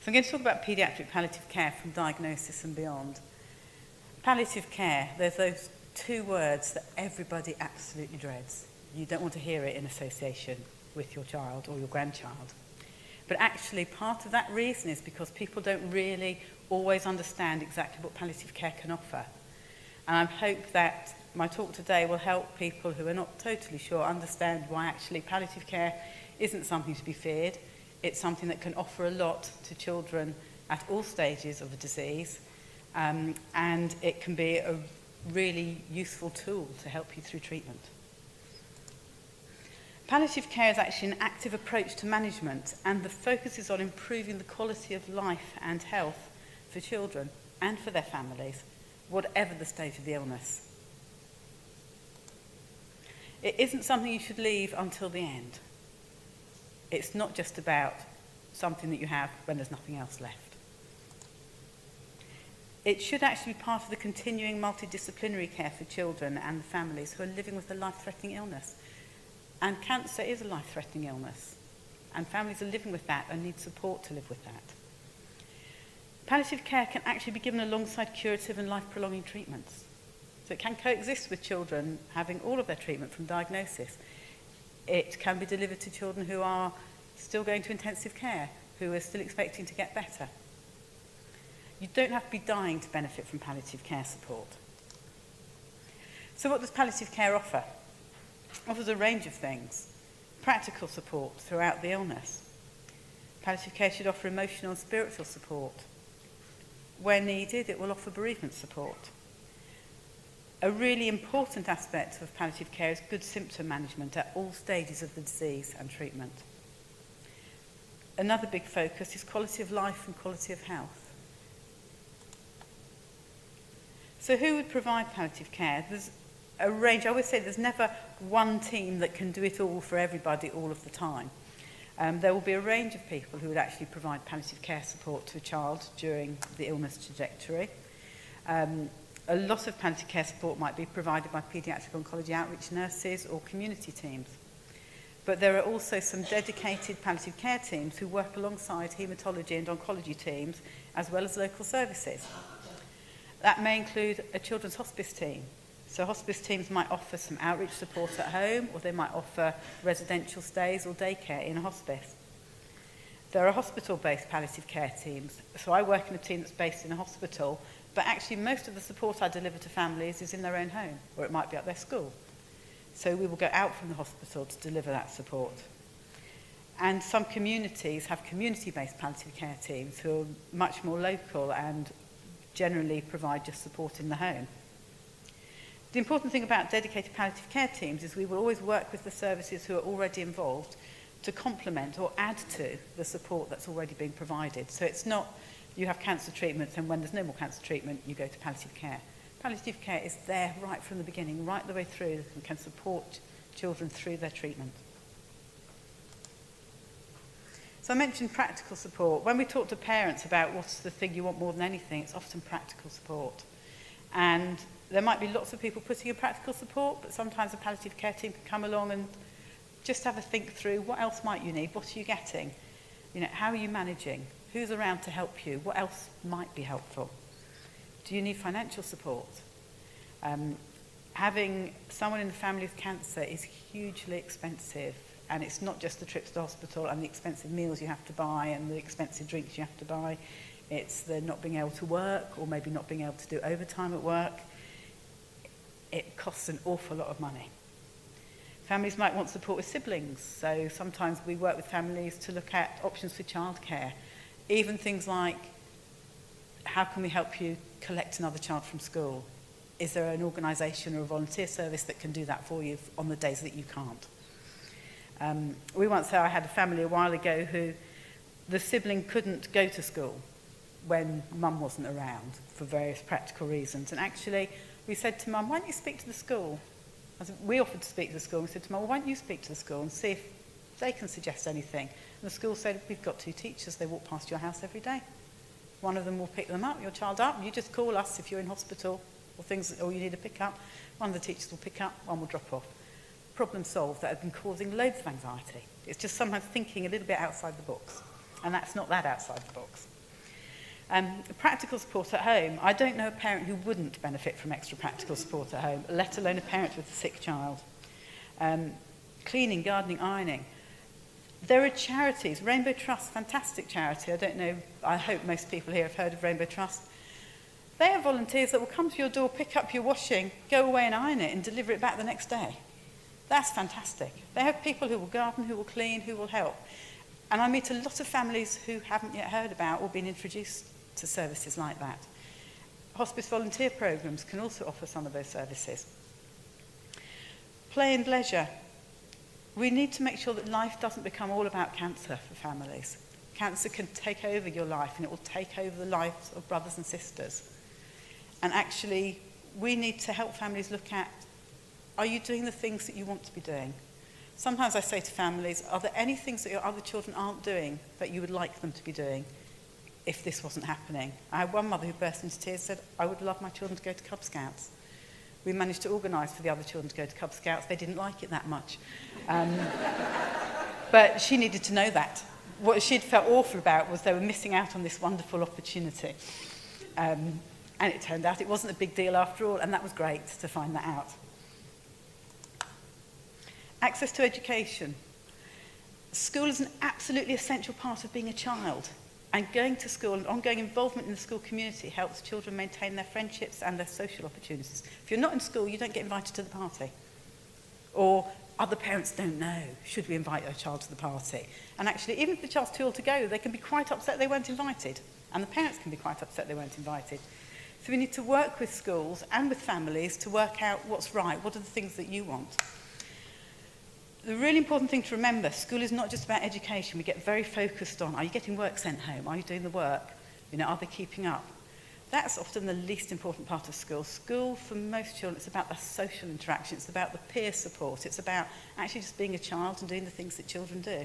So I'm going to talk about paediatric palliative care from diagnosis and beyond. Palliative care, there's those two words that everybody absolutely dreads. You don't want to hear it in association with your child or your grandchild. But actually, part of that reason is because people don't really always understand exactly what palliative care can offer. And I hope that my talk today will help people who are not totally sure understand why actually palliative care isn't something to be feared. It's something that can offer a lot to children at all stages of the disease, and it can be a really useful tool to help you through treatment. Palliative care is actually an active approach to management, and the focus is on improving the quality of life and health for children and for their families, whatever the stage of the illness. It isn't something you should leave until the end. It's not just about something that you have when there's nothing else left. It should actually be part of the continuing multidisciplinary care for children and the families who are living with a life-threatening illness. And cancer is a life-threatening illness, and families are living with that and need support to live with that. Palliative care can actually be given alongside curative and life-prolonging treatments. So it can coexist with children having all of their treatment from diagnosis. It can be delivered to children who are still going to intensive care, who are still expecting to get better. You don't have to be dying to benefit from palliative care support. So what does palliative care offer? It offers a range of things. Practical support throughout the illness. Palliative care should offer emotional and spiritual support. Where needed, it will offer bereavement support. A really important aspect of palliative care is good symptom management at all stages of the disease and treatment. Another big focus is quality of life and quality of health. So who would provide palliative care? There's a range. I always say there's never one team that can do it all for everybody all of the time. There will be a range of people who would actually provide palliative care support to a child during the illness trajectory. A lot of palliative care support might be provided by paediatric oncology outreach nurses or community teams. But there are also some dedicated palliative care teams who work alongside haematology and oncology teams, as well as local services. That may include a children's hospice team. So hospice teams might offer some outreach support at home, or they might offer residential stays or daycare in a hospice. There are hospital-based palliative care teams. So I work in a team that's based in a hospital, but actually most of the support I deliver to families is in their own home, or it might be at their school. So we will go out from the hospital to deliver that support. And some communities have community-based palliative care teams who are much more local and generally provide just support in the home. The important thing about dedicated palliative care teams is we will always work with the services who are already involved to complement or add to the support that's already being provided. So it's not you have cancer treatment and when there's no more cancer treatment, you go to palliative care. Palliative care is there right from the beginning, right the way through, and can support children through their treatment. So I mentioned practical support. When we talk to parents about what's the thing you want more than anything, it's often practical support. And there might be lots of people putting in practical support, but sometimes a palliative care team can come along and just have a think through what else might you need, what are you getting, how are you managing, who's around to help you, what else might be helpful. Do you need financial support? Having someone in the family with cancer is hugely expensive, and it's not just the trips to the hospital and the expensive meals you have to buy and the expensive drinks you have to buy. It's the not being able to work, or maybe not being able to do overtime at work. It costs an awful lot of money. Families might want support with siblings, so sometimes we work with families to look at options for childcare. Even things like, how can we help you collect another child from school? Is there an organisation or a volunteer service that can do that for you on the days that you can't? I had a family a while ago who the sibling couldn't go to school when mum wasn't around for various practical reasons. And actually, we said to mum, why don't you speak to the school? We offered to speak to the school. We said to mum, well, why don't you speak to the school and see if they can suggest anything? And the school said, we've got 2 teachers. They walk past your house every day. One of them will pick them up, your child up. You just call us if you're in hospital or you need a pick-up. One of the teachers will pick up, one will drop off. Problem solved. That had been causing loads of anxiety. It's just sometimes thinking a little bit outside the box. And that's not that outside the box. Practical support at home. I don't know a parent who wouldn't benefit from extra practical support at home, let alone a parent with a sick child. Cleaning, gardening, ironing. There are charities. Rainbow Trust, fantastic charity. I don't know, I hope most people here have heard of Rainbow Trust. They have volunteers that will come to your door, pick up your washing, go away and iron it and deliver it back the next day. That's fantastic. They have people who will garden, who will clean, who will help. And I meet a lot of families who haven't yet heard about or been introduced to services like that. Hospice volunteer programs can also offer some of those services. Play and leisure. We need to make sure that life doesn't become all about cancer for families. Cancer can take over your life and it will take over the lives of brothers and sisters. And actually, we need to help families look at, are you doing the things that you want to be doing? Sometimes I say to families, are there any things that your other children aren't doing that you would like them to be doing if this wasn't happening? I had one mother who burst into tears and said, I would love my children to go to Cub Scouts. We managed to organise for the other children to go to Cub Scouts. They didn't like it that much. But she needed to know that. What she'd felt awful about was they were missing out on this wonderful opportunity. And it turned out it wasn't a big deal after all, and that was great to find that out. Access to education. School is an absolutely essential part of being a child. And going to school and ongoing involvement in the school community helps children maintain their friendships and their social opportunities. If you're not in school, you don't get invited to the party. Or other parents don't know, should we invite our child to the party? And actually, even if the child's too old to go, they can be quite upset they weren't invited. And the parents can be quite upset they weren't invited. So we need to work with schools and with families to work out what's right, what are the things that you want. The really important thing to remember, school is not just about education. We get very focused on, are you getting work sent home? Are you doing the work? You know, are they keeping up? That's often the least important part of school. School, for most children, it's about the social interaction. It's about the peer support. It's about actually just being a child and doing the things that children do.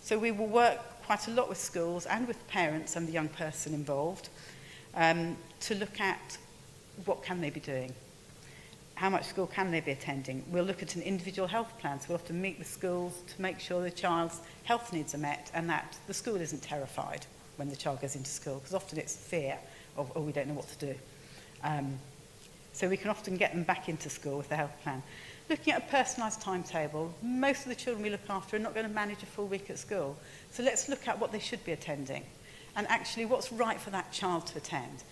So we will work quite a lot with schools and with parents and the young person involved to look at what can they be doing. How much school can they be attending? We'll look at an individual health plan, so we'll have to meet with schools to make sure the child's health needs are met and that the school isn't terrified when the child goes into school, because often it's fear of, oh, we don't know what to do. So we can often get them back into school with the health plan. Looking at a personalised timetable, most of the children we look after are not going to manage a full week at school. So let's look at what they should be attending and actually what's right for that child to attend.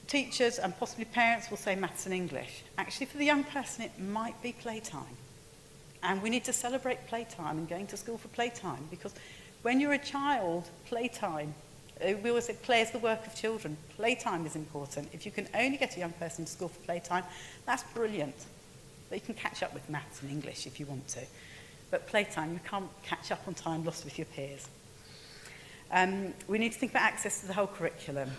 Teachers and possibly parents will say maths and English. Actually, for the young person, it might be playtime. And we need to celebrate playtime and going to school for playtime, because when you're a child, playtime, we always say play is the work of children. Playtime is important. If you can only get a young person to school for playtime, that's brilliant. But you can catch up with maths and English if you want to. But playtime, you can't catch up on time lost with your peers. We need to think about access to the whole curriculum.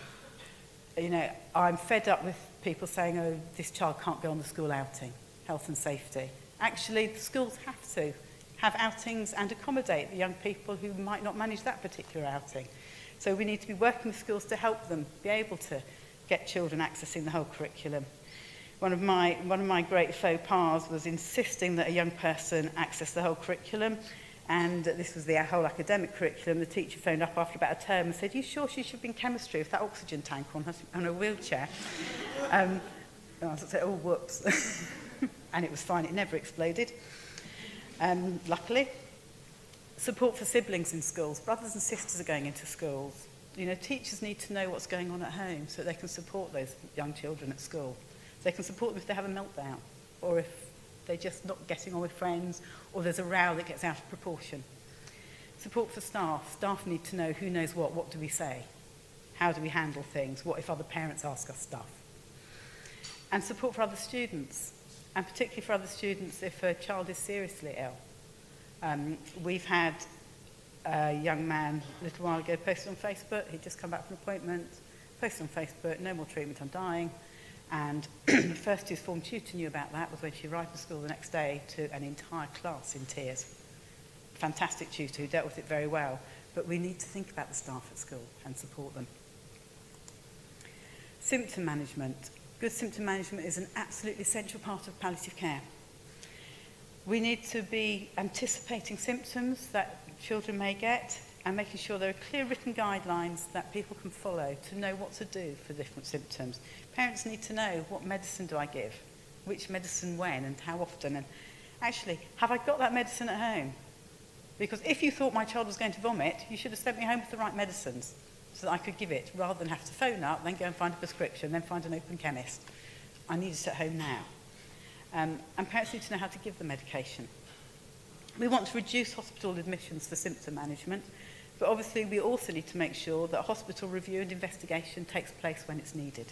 You know, I'm fed up with people saying, oh, this child can't go on the school outing, health and safety. Actually, the schools have to have outings and accommodate the young people who might not manage that particular outing. So we need to be working with schools to help them be able to get children accessing the whole curriculum. One of my great faux pas was insisting that a young person access the whole curriculum. And this was the whole academic curriculum. The teacher phoned up after about a term and said, you sure she should be in chemistry with that oxygen tank on her wheelchair? And I said, oh, whoops. And it was fine. It never exploded, luckily. Support for siblings in schools. Brothers and sisters are going into schools. You know, teachers need to know what's going on at home so that they can support those young children at school. So they can support them if they have a meltdown or if they're just not getting on with friends, or there's a row that gets out of proportion. Support for staff. Staff need to know who knows what do we say? How do we handle things? What if other parents ask us stuff? And support for other students, and particularly for other students if a child is seriously ill. We've had a young man a little while ago posted on Facebook. He'd just come back from an appointment, posted on Facebook, no more treatment, I'm dying. And the first whose form tutor knew about that was when she arrived at school the next day to an entire class in tears. Fantastic tutor who dealt with it very well. But we need to think about the staff at school and support them. Symptom management. Good symptom management is an absolutely essential part of palliative care. We need to be anticipating symptoms that children may get. and making sure there are clear written guidelines that people can follow to know what to do for different symptoms. Parents need to know, what medicine do I give? Which medicine when and how often? And actually, have I got that medicine at home? Because if you thought my child was going to vomit, you should have sent me home with the right medicines so that I could give it, rather than have to phone up, then go and find a prescription, then find an open chemist. I need it at home now. And parents need to know how to give the medication. We want to reduce hospital admissions for symptom management, but obviously we also need to make sure that hospital review and investigation takes place when it's needed.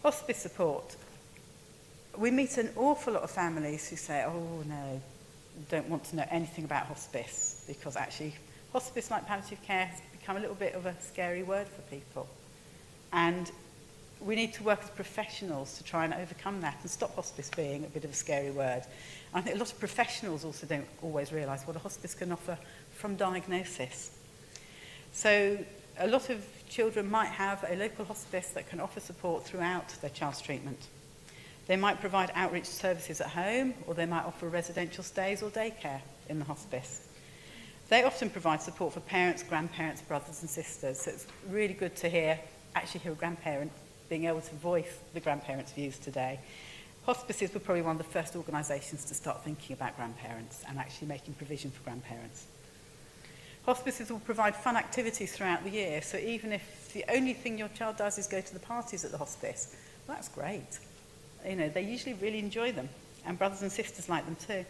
Hospice support. We meet an awful lot of families who say, oh no, don't want to know anything about hospice, because actually hospice, like palliative care, has become a little bit of a scary word for people. And we need to work as professionals to try and overcome that and stop hospice being a bit of a scary word. I think a lot of professionals also don't always realise what a hospice can offer from diagnosis. So a lot of children might have a local hospice that can offer support throughout their child's treatment. They might provide outreach services at home, or they might offer residential stays or daycare in the hospice. They often provide support for parents, grandparents, brothers and sisters. So it's really good to actually hear a grandparent being able to voice the grandparents' views today. Hospices were probably one of the first organisations to start thinking about grandparents and actually making provision for grandparents. Hospices will provide fun activities throughout the year, so even if the only thing your child does is go to the parties at the hospice, well, that's great. You know, they usually really enjoy them, and brothers and sisters like them too.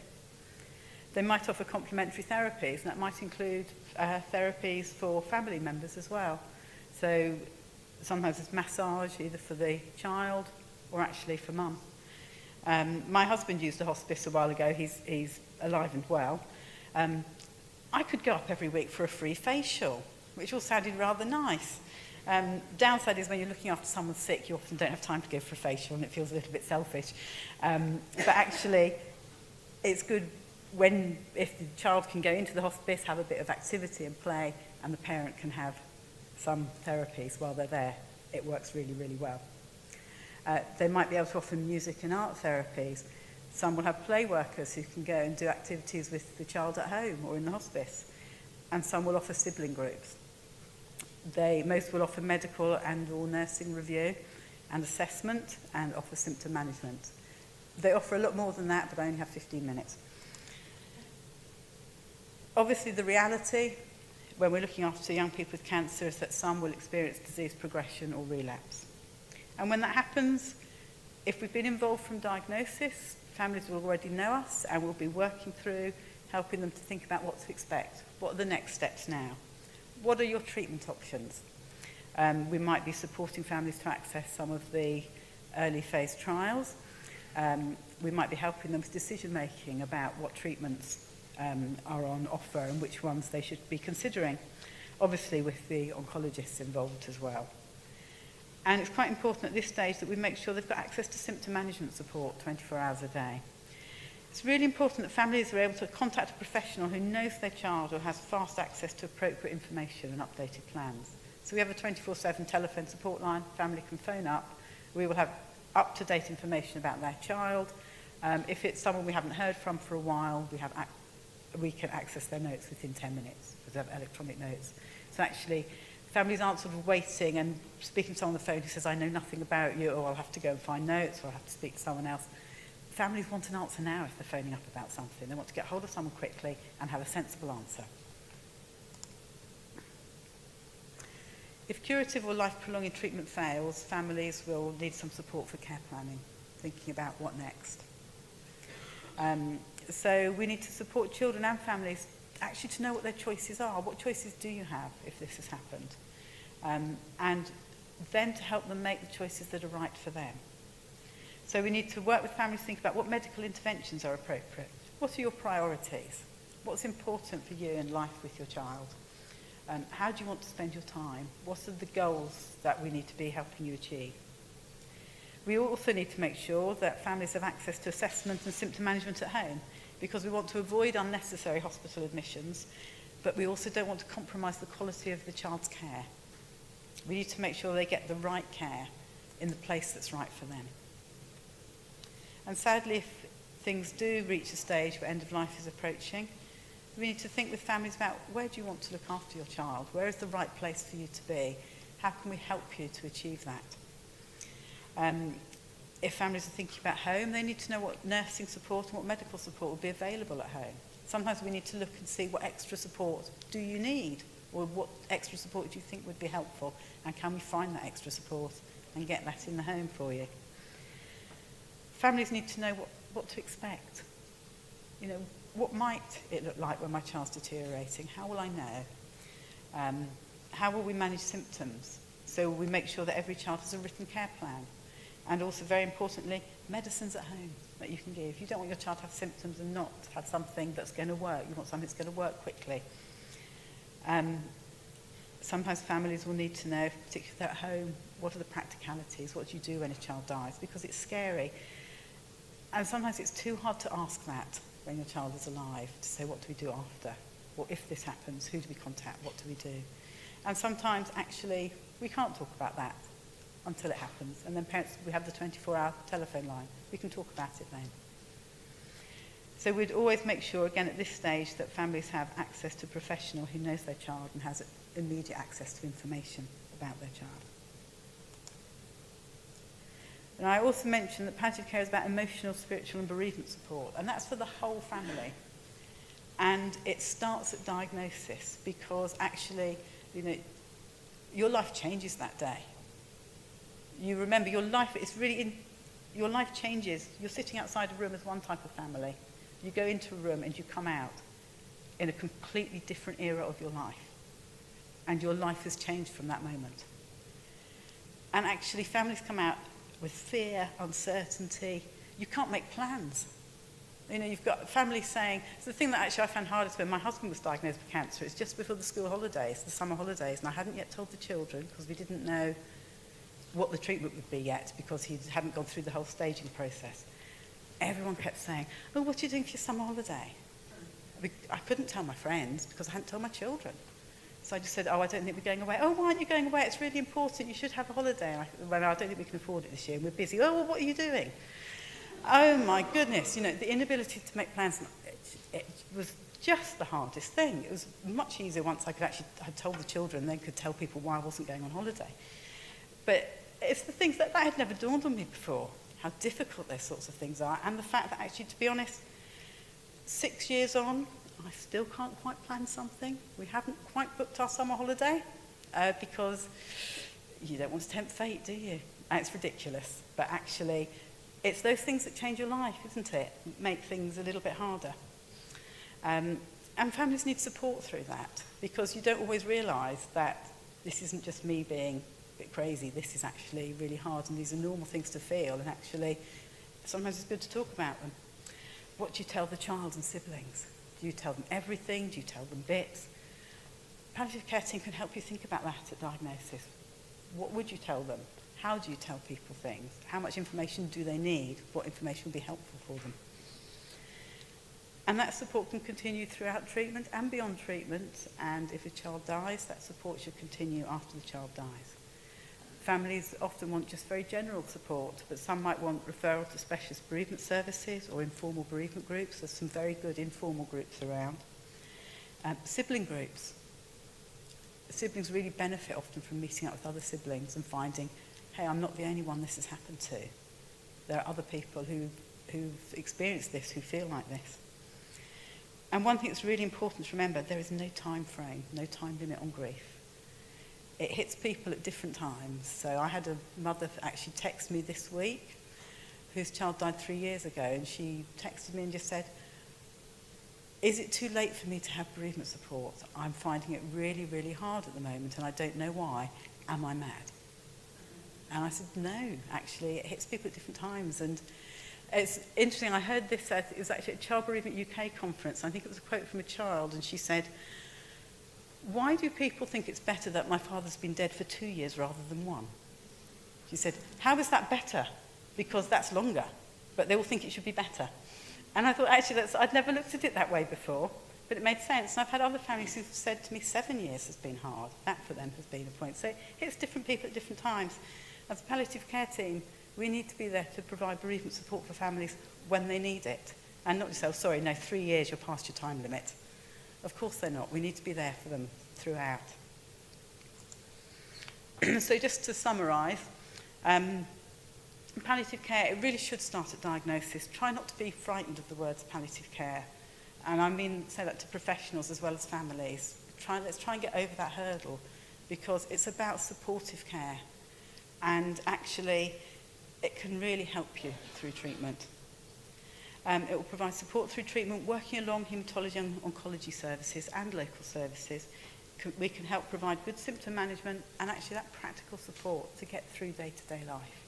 They might offer complementary therapies, and that might include therapies for family members as well. So sometimes it's massage, either for the child or actually for mum. My husband used a hospice a while ago. He's alive and well. I could go up every week for a free facial, which all sounded rather nice. Downside is when you're looking after someone sick, you often don't have time to go for a facial, and it feels a little bit selfish. But actually, it's good if the child can go into the hospice, have a bit of activity and play, and the parent can have some therapies while they're there. It works really, really well. They might be able to offer music and art therapies. Some will have play workers who can go and do activities with the child at home or in the hospice. And some will offer sibling groups. Most will offer medical and or nursing review and assessment, and offer symptom management. They offer a lot more than that, but I only have 15 minutes. Obviously, the reality when we're looking after young people with cancer is that some will experience disease progression or relapse. And when that happens, if we've been involved from diagnosis, families will already know us, and we'll be working through helping them to think about what to expect. What are the next steps now? What are your treatment options? We might be supporting families to access some of the early phase trials. We might be helping them with decision making about what treatments are on offer and which ones they should be considering, obviously with the oncologists involved as well. And it's quite important at this stage that we make sure they've got access to symptom management support 24 hours a day. It's really important that families are able to contact a professional who knows their child or has fast access to appropriate information and updated plans. So we have a 24/7 telephone support line. Family can phone up. We will have up-to-date information about their child. If it's someone we haven't heard from for a while, we can access their notes within 10 minutes because they have electronic notes. So actually, families aren't sort of waiting and speaking to someone on the phone who says, I know nothing about you, or I'll have to go and find notes, or I'll have to speak to someone else. Families want an answer now if they're phoning up about something. They want to get hold of someone quickly and have a sensible answer. If curative or life-prolonging treatment fails, families will need some support for care planning, thinking about what next. So we need to support children and families actually to know what their choices are. What choices do you have if this has happened? And then to help them make the choices that are right for them. So we need to work with families to think about what medical interventions are appropriate. What are your priorities? What's important for you in life with your child? How do you want to spend your time? What are the goals that we need to be helping you achieve? We also need to make sure that families have access to assessment and symptom management at home, because we want to avoid unnecessary hospital admissions, but we also don't want to compromise the quality of the child's care. We need to make sure they get the right care in the place that's right for them. And sadly, if things do reach a stage where end of life is approaching, We need to think with families about where do you want to look after your child? Where is the right place for you to be? How can we help you to achieve that? If families are thinking about home, they need to know what nursing support and what medical support will be available at home. Sometimes we need to look and see what extra support do you need, or what extra support do you think would be helpful, and can we find that extra support and get that in the home for you? Families need to know what to expect. You know, what might it look like when my child's deteriorating? How will I know? How will we manage symptoms? So we make sure that every child has a written care plan. And also, very importantly, medicines at home that you can give. You don't want your child to have symptoms and not have something that's going to work. You want something that's going to work quickly. Sometimes families will need to know, particularly if they're at home, what are the practicalities? What do you do when a child dies? Because it's scary. And sometimes it's too hard to ask that when your child is alive, to say, what do we do after? Or if this happens, who do we contact? What do we do? And sometimes, actually, we can't talk about that until it happens. And then parents, we have the 24-hour telephone line. We can talk about it then. So we'd always make sure, again, at this stage, that families have access to a professional who knows their child and has immediate access to information about their child. And I also mentioned that palliative care is about emotional, spiritual and bereavement support, and that's for the whole family. And it starts at diagnosis, because actually, you know, your life changes that day. You remember your life, your life changes. You're sitting outside a room as one type of family. You go into a room and you come out in a completely different era of your life. And your life has changed from that moment. And actually, families come out with fear, uncertainty. You can't make plans. You know, you've got families saying, it's the thing that actually I found hardest when my husband was diagnosed with cancer. It's just before the school holidays, the summer holidays, and I hadn't yet told the children because we didn't know what the treatment would be yet, because he hadn't gone through the whole staging process. Everyone kept saying, oh, what are you doing for your summer holiday? I couldn't tell my friends because I hadn't told my children. So I just said, oh, I don't think we're going away. Oh, why aren't you going away? It's really important. You should have a holiday. I don't think we can afford it this year. We're busy. Oh, well, what are you doing? Oh, my goodness. You know, the inability to make plans, it was just the hardest thing. It was much easier once I had told the children, they could tell people why I wasn't going on holiday. But it's the things that had never dawned on me before, how difficult those sorts of things are, and the fact that actually, to be honest, 6 years on, I still can't quite plan something. We haven't quite booked our summer holiday because you don't want to tempt fate, do you? And it's ridiculous, but actually, it's those things that change your life, isn't it? Make things a little bit harder. And families need support through that, because you don't always realise that this isn't just me being bit crazy, this is actually really hard, and these are normal things to feel, and actually sometimes it's good to talk about them. What do you tell the child and siblings? Do you tell them everything? Do you tell them bits? Palliative care team can help you think about that at diagnosis. What would you tell them? How do you tell people things? How much information do they need? What information will be helpful for them? And that support can continue throughout treatment and beyond treatment, and if a child dies, that support should continue after the child dies. Families often want just very general support, but some might want referral to specialist bereavement services or informal bereavement groups. There's some very good informal groups around. Sibling groups. Siblings really benefit often from meeting up with other siblings and finding, hey, I'm not the only one this has happened to. There are other people who've experienced this, who feel like this. And one thing that's really important to remember, there is no time frame, no time limit on grief. It hits people at different times. So I had a mother actually text me this week whose child died 3 years ago, and she texted me and just said, is it too late for me to have bereavement support? I'm finding it really, really hard at the moment, and I don't know why. Am I mad? And I said, no, actually, it hits people at different times. And it's interesting, I heard this, it was actually at Child Bereavement UK conference. I think it was a quote from a child, and she said, why do people think it's better that my father's been dead for 2 years rather than 1? She said, how is that better? Because that's longer, but they all think it should be better. And I thought, actually, I'd never looked at it that way before, but it made sense. And I've had other families who've said to me 7 years has been hard. That for them has been a point. So it hits different people at different times. As a palliative care team, we need to be there to provide bereavement support for families when they need it. And not just say, oh, sorry, no, 3 years, you're past your time limit. Of course they're not. We need to be there for them throughout. So just to summarise, palliative care, it really should start at diagnosis. Try not to be frightened of the words palliative care. And I mean, say that to professionals as well as families. Let's try and get over that hurdle, because it's about supportive care. And actually, it can really help you through treatment. It will provide support through treatment, working along haematology and oncology services and local services. We can help provide good symptom management and actually that practical support to get through day-to-day life.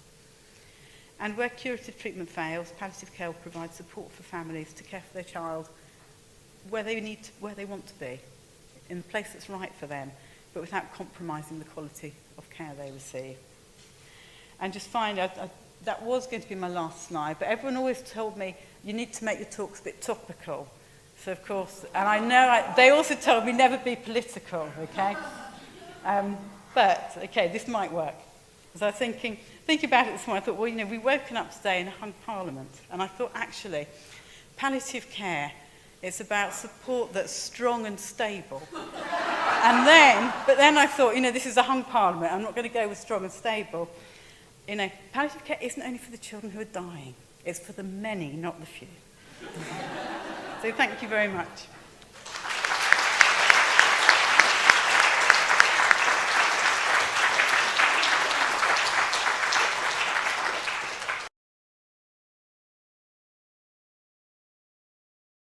And where curative treatment fails, palliative care will provide support for families to care for their child where they want to be, in the place that's right for them, but without compromising the quality of care they receive. And just finally, that was going to be my last slide, but everyone always told me, you need to make your talks a bit topical. So of course, and I know, they also told me never be political, okay? But, okay, this might work. As I was thinking about it this morning, I thought, well, you know, we've woken up today in a hung parliament, and I thought, actually, palliative care, it's about support that's strong and stable. But then I thought, you know, this is a hung parliament, I'm not going to go with strong and stable. You know, palliative care isn't only for the children who are dying, it's for the many, not the few. So thank you very much.